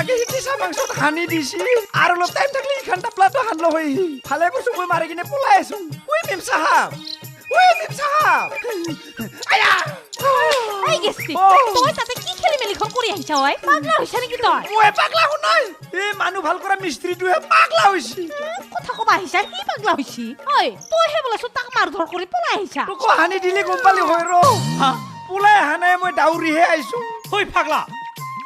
আগে হিকিছা মাংসত হানি দিছি আৰু অলপ টাইম থাকলে ইখান টাপলাটো হানলো হৈ ভালে কৈছো মই মাৰি কিনে পলাই আছো ওই মেম সাহাব আয়া এই গেছটি তই তাতে কি খেলি মেলি খন কৰি আহিছা ঐ পাগলা হৈছা নেকি তই মই পাগলা হো নাই এই মানুহ ভাল কৰা মিস্ত্ৰীটোহে পাগলা হৈছি কথা কবা আহিছা কি পাগলা হৈছি ঐ তই হে বলাছো তাক মাৰ ধৰ কৰি পলাই আহিছা তোক হানি দিলে গম পালি হয় ৰ পলাই আহা নাই মই দাউৰিহে আহিছো হৈ পাগলা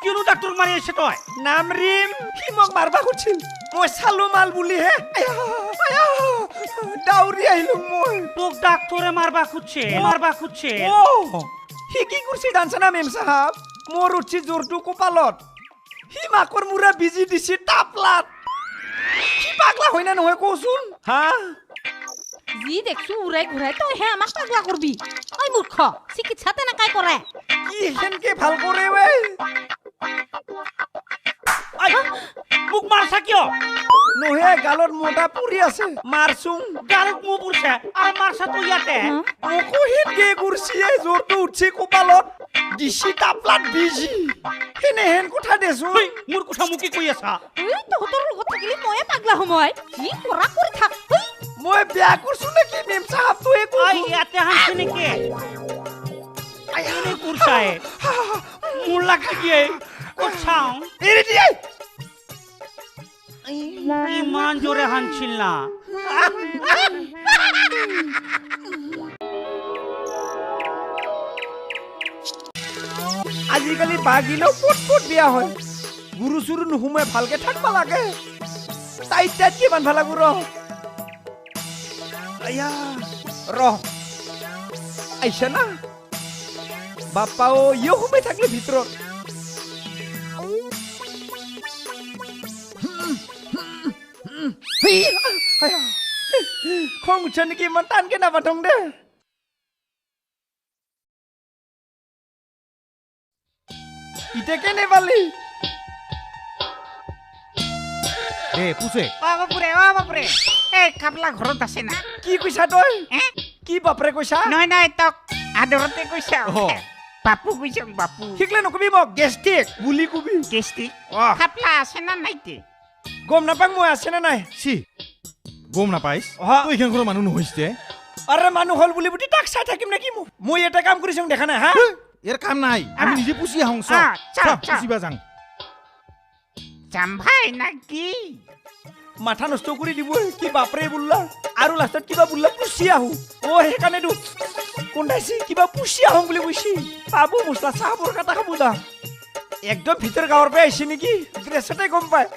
কিয়নো ডাক্তৰ মাৰি আছে তই নাম ৰিম সি মোক মাৰবা খুজিছিল মই চালো মাল বুলিহে দাউৰি আহিলো মই তোক ডাক্তৰে মাৰবা খুজিছে সি কি কৰিছে জানছানা মেম সাহাব মোৰ উঠি জোৰটো কপালত সি মাকৰ মুৰা বিজি দিছে টাপলাত সি পাগলা হয় না নহয় কচোন হা যি দেখছো উৰাই ঘূৰাই তই হে আমাক পাগলা কৰবি ঐ মূৰ্খ চিকিৎসা তেনেকাই কৰে কি হেনকে ভাল কৰে ৱে মোক মাৰছা কিয় নহে গালত মোটা পুৰি আছে মাৰচুং গালত মোৰ পুৰছে আৰু মাৰছা তো ইয়াতে মোকো হেনকে কৰিছে জোৰটো উঠছে কপালত দিছি টাপলাত বিজি হেনে হেন কথা দেচোন মোৰ কথা মোক কি কৈ আছা ঐ তহঁতৰ লগত থাকিলে ময়ে পাগলা সময় কি কৰা কৰি থাক মই বেয়া কৰছো নেকি মেম সাহাব তোয়ে আই ইয়াতে হানছে নেকি এনে কুৰছাই মোৰ লাগি কি কোছাও এৰি দিয়ে ইমান জোৰে হানছিল না আজিকালি বাগিলেও পট বিয়া হয় গুৰু চুৰু নুহুমাই ভালকে থাকবা লাগে টাইট কি বান্ধবা লাগো ৰ আয়া ৰ আইছা না বাপ্পাও ইয়ো সোমাই থাকলে ভিতৰত খং উঠছে নেকি ইমান টানকে নাবাথং দে ইতে কেনে পালি পুছে বাপৰে এই কাবলা ঘৰত আছে না কি কৈছা তই কি বাপৰে কৈছা নহয় তক আদৰতে কৈছা অ বাপু কৈছা বাপু শিকলে নকবি মোক গেষ্টিক বুলি কবি কেষ্টি অ কাবলা আছে না নাইতে গম নাপাং মই আছে না নাই চি গম নাপাইছ অহা। তই এইখন ঘৰৰ মানুহ নহৈছে আৰে মানুহ হল বুলি বুটি তাক চাই থাকিম নেকি মই এটা কাম কৰিছো দেখা নাই হা ইয়াৰ কাম নাই আমি নিজে পুচি আহোঁ পুচিবা যাং যাম ভাই না কি মাথা নষ্ট কৰি দিব কি বাপৰে বুল্লা আৰু লাষ্টত কিবা বুল্লা পুচি আহো সেইকাৰণে কোনাইছি কিবা পুচি আহোঁ বুলি কৈছি পাবো মছলা চাহবোৰ কাটা খাব যা একদম ভিতৰ গাঁৱৰ পৰা আহিছে নেকি ড্ৰেছতে গম পায়